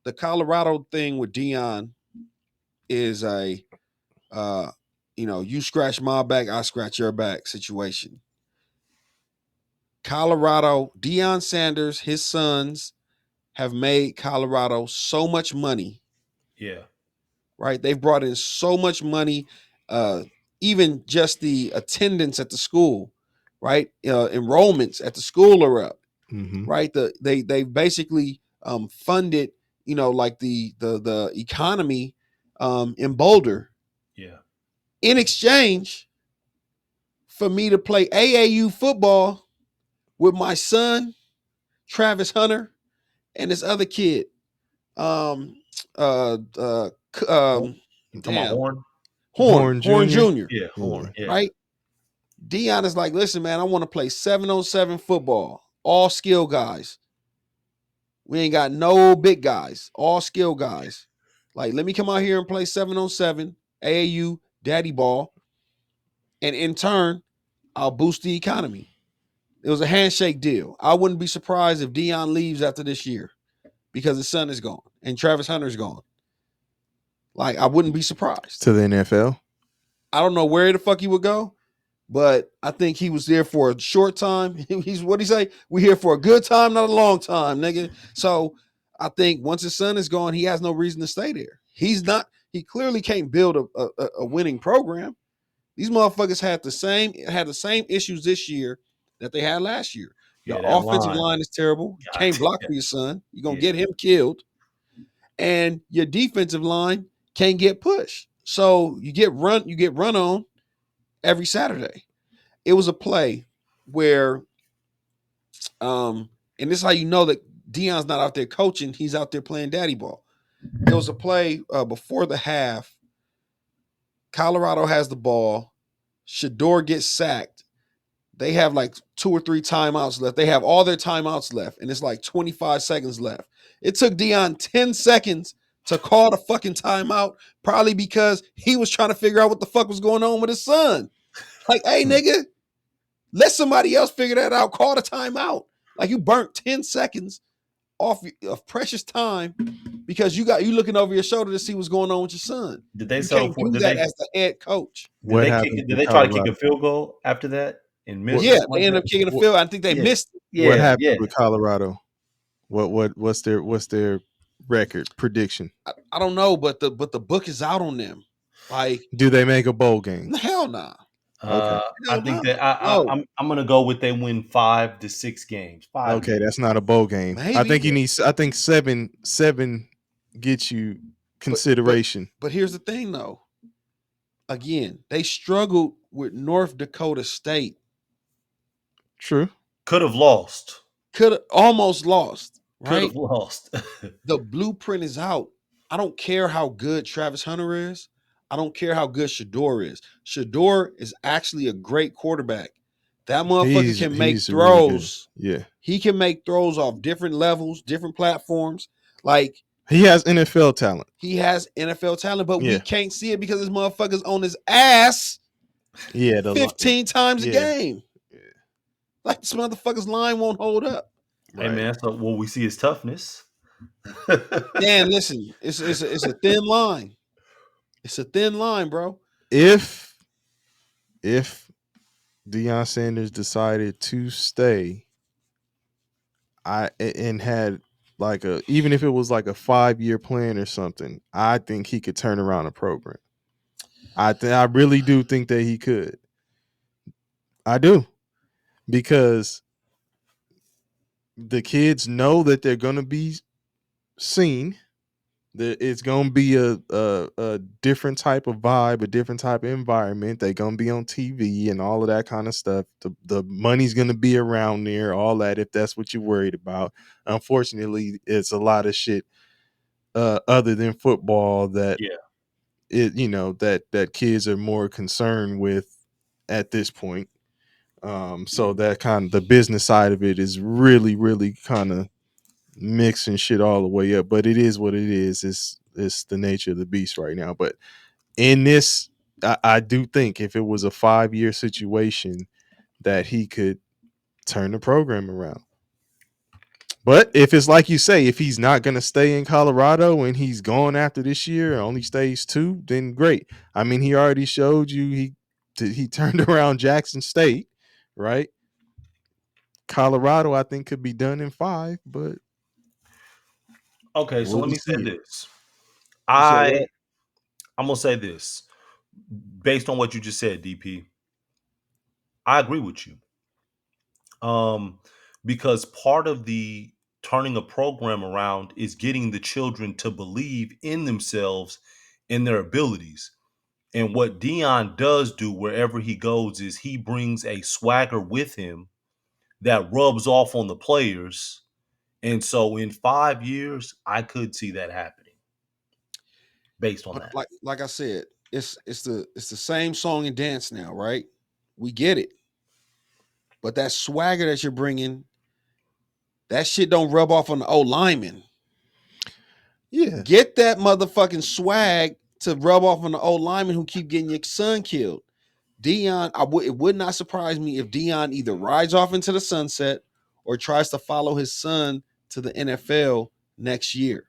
the Colorado thing with Deion is you scratch my back, I scratch your back situation. Colorado, Deion Sanders, his sons have made Colorado so much money. Yeah. Right? They've brought in so much money, even just the attendance at the school, right? Enrollments at the school are up, right? They basically funded, like the economy in Boulder. Yeah. In exchange for me to play AAU football with my son, Travis Hunter, and this other kid. Um, uh, uh, You talking about damn, Horn? Horn Jr. Yeah, Horn. Yeah. Right? Deion is like, listen, man, I want to play 7-on-7 football, all skill guys. We ain't got no big guys, all skill guys. Like, let me come out here and play 7-on-7, AAU, daddy ball. And in turn, I'll boost the economy. It was a handshake deal. I wouldn't be surprised if Deion leaves after this year because his son is gone and Travis Hunter's gone. Like, I wouldn't be surprised. To the NFL? I don't know where the fuck he would go, but I think he was there for a short time. He's what'd he say? We here for a good time, not a long time, nigga. So I think once his son is gone, he has no reason to stay there. He clearly can't build a winning program. These motherfuckers had the same issues this year that they had last year. Your offensive line is terrible. You can't block for your son. You're gonna get him killed. And your defensive line can't get pushed. So you get run on every Saturday. It was a play where and this is how you know that Deion's not out there coaching, he's out there playing daddy ball. There was a play before the half. Colorado has the ball. Shedeur gets sacked. They have like 2 or 3 timeouts left. They have all their timeouts left, and it's like 25 seconds left. It took Deion 10 seconds to call the fucking timeout, probably because he was trying to figure out what the fuck was going on with his son. Like, hey, nigga, let somebody else figure that out. Call the timeout. Like, you burnt 10 seconds off of precious time because you looking over your shoulder to see what's going on with your son. Did they you sell can't for? do Did that they as the head coach? Did they try to kick a field goal after that and miss? Yeah, they ended up kicking a field. I think they missed it. Yeah, what happened with Colorado? What's their record prediction? I don't know, but the book is out on them. Like, do they make a bowl game? Hell nah. Okay. I think that I'm gonna go with they win 5 to 6 games. 5 okay, games. That's not a bowl game. Maybe. I think seven gets you consideration. But here's the thing, though. Again, they struggled with North Dakota State. True. Could have lost. Could have almost lost. Right? Could have lost. The blueprint is out. I don't care how good Travis Hunter is. I don't care how good Shedeur is. Shedeur is actually a great quarterback. That motherfucker can make throws. Really yeah. He can make throws off different levels, different platforms. Like, he has NFL talent. He has NFL talent, but we can't see it because this motherfucker's on his ass 15 times a game. Yeah. Like, this motherfucker's line won't hold up. Hey, man, so what we see is toughness. Man, listen, it's a thin line. It's a thin line, bro. If Deion Sanders decided to stay, and had like even if it was like a 5-year plan or something, I think he could turn around a program. I really do think that he could. I do, because the kids know that they're going to be seen. It's going to be a different type of vibe, a different type of environment. They're going to be on TV and all of that kind of stuff. The money's going to be around there, all that, if that's what you're worried about. Unfortunately, it's a lot of shit other than football that that kids are more concerned with at this point. So that kind of the business side of it is really, really kind of mixing shit all the way up, but it is what it is. It's the nature of the beast right now. But in this, I do think if it was a 5-year situation, that he could turn the program around. But if it's like you say, if he's not going to stay in Colorado and he's gone after this year and only stays 2, then great. I mean, he already showed you he turned around Jackson State, right? Colorado, I think, could be done in 5, but Okay, so will let we me say see it? this. You said what? I'm gonna say this based on what you just said, DP. I agree with you. Because part of the turning a program around is getting the children to believe in themselves and their abilities. And what Deion does do wherever he goes is he brings a swagger with him that rubs off on the players. And so in 5 years, I could see that happening based on that. Like I said, it's the same song and dance now, right? We get it, but that swagger that you're bringing, that shit don't rub off on the old lineman. Yeah. Get that motherfucking swag to rub off on the old lineman who keep getting your son killed. Deion, it would not surprise me if Deion either rides off into the sunset or tries to follow his son to the NFL next year.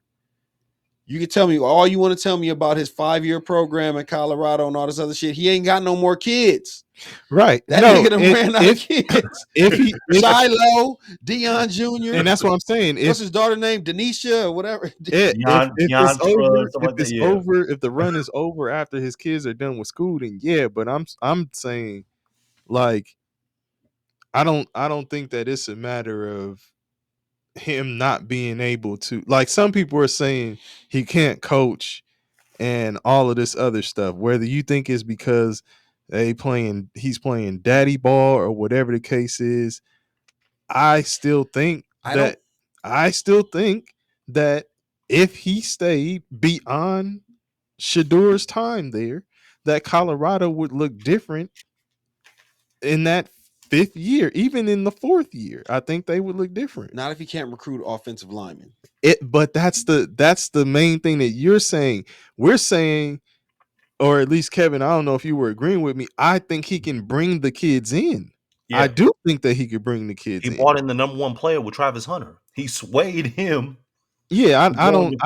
You can tell me all you want to tell me about his 5-year program in Colorado and all this other shit. He ain't got no more kids. Right. That nigga done ran out of kids. If Shiloh, Deion Jr. And that's what I'm saying. What's his daughter name? Denisha or whatever. If it's over, if the run is over after his kids are done with school, then yeah. But I'm saying, like, I don't think that it's a matter of him not being able to. Like, some people are saying he can't coach and all of this other stuff. Whether you think it's because he's playing daddy ball or whatever the case is, I still think that if he stayed beyond Shedeur's time there, that Colorado would look different in that 5th year, even in the 4th year. I think they would look different. Not if he can't recruit offensive linemen. But that's the main thing that you're saying. We're saying, or at least Kevin, I don't know if you were agreeing with me. I think he can bring the kids in. Yeah. I do think that he could bring the kids in. He brought in the number 1 player with Travis Hunter. He swayed him. Yeah, I don't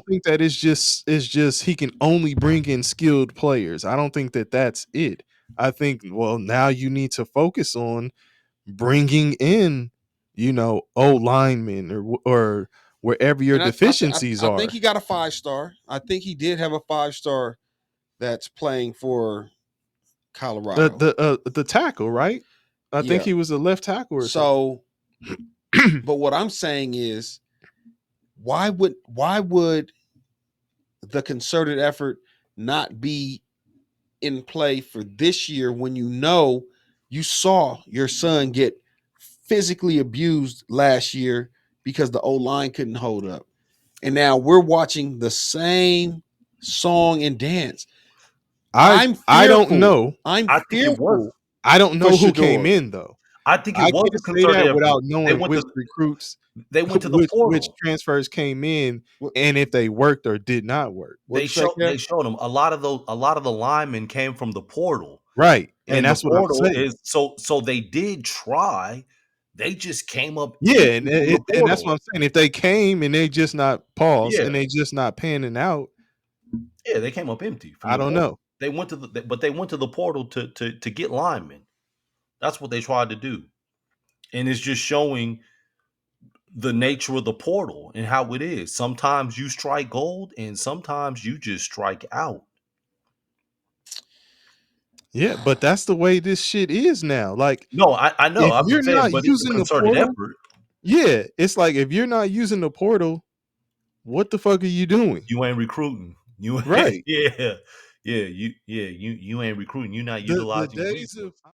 think that it's just he can only bring in skilled players. I don't think that that's it. I think, well, now you need to focus on bringing in, old linemen or wherever your deficiencies are. I think he got a 5-star. I think he did have a 5-star that's playing for Colorado. The tackle, right? I think he was a left tackle or something. But what I'm saying is, why would the concerted effort not be in play for this year when you saw your son get physically abused last year because the O-line couldn't hold up? And now we're watching the same song and dance. I don't know. I'm fearful. I don't know who came in though. I think it was can't say that without knowing which recruits, they went to the portal, which transfers came in, and if they worked or did not work. They showed them a lot of the linemen came from the portal, right? And that's what I'm saying. So they did try. They just came up, and that's what I'm saying. If they came and they just not and they just not panning out, they came up empty. I don't know. They went to the portal to get linemen. That's what they tried to do. And it's just showing the nature of the portal and how it is. Sometimes you strike gold and sometimes you just strike out. Yeah, but that's the way this shit is now. Like, no, I know. If you're not using the portal, yeah, it's like, if you're not using the portal, what the fuck are you doing? You ain't recruiting. You ain't, right? You ain't recruiting. You're not utilizing. The days of